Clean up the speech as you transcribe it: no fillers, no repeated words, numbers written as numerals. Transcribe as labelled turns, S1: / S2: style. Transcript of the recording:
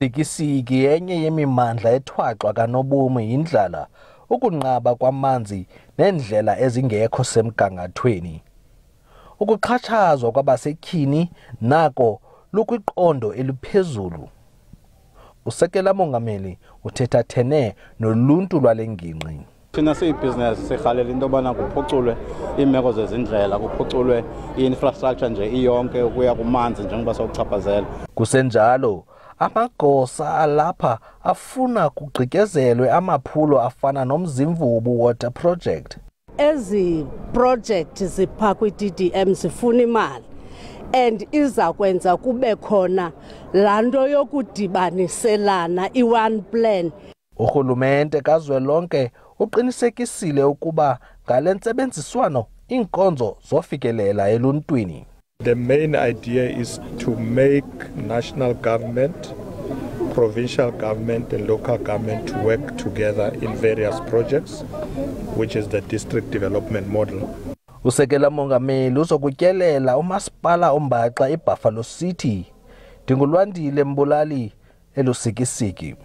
S1: eLusikisiki enye yemimandla ethwaxwa kanobomi indlala, ukunqaba kwamanzi nendlela ezingekho semgangathweni. Ukuxhatshazwa kwabasetyhini nako lukwiqondo eliphezulu. Umengameli uthethathene noluntu lwale ngingqi.
S2: Thina siyibhizinesi sirhalela into yobana kuphuculwe iimeko zezindlela, kuphuculwe i-infrastructure nje iyonke ukuya kumanzi njengoba sokuchaphazela.
S1: Kusenjalo, amagosa alapha afuna kugqityezelwe amaphulo afana nomzimvubu water project.
S3: Ezi project zipha kwi-DDM zifuna imali and iza kwenza kube khona laa nto yokudibaniselana i-one plan.
S1: Urhulumente kazwelonke uqinisekisile ukuba ngale ntsebenziswano iinkonzo zofikelela eluntwini.
S4: The main idea is to make national government, provincial government and local government to work together in various projects, which is the district development model.
S1: Umengameli uzokutyelela umasipala ombaxa eBuffalo City. Ndingulwandile Mbulali, eLusikisiki.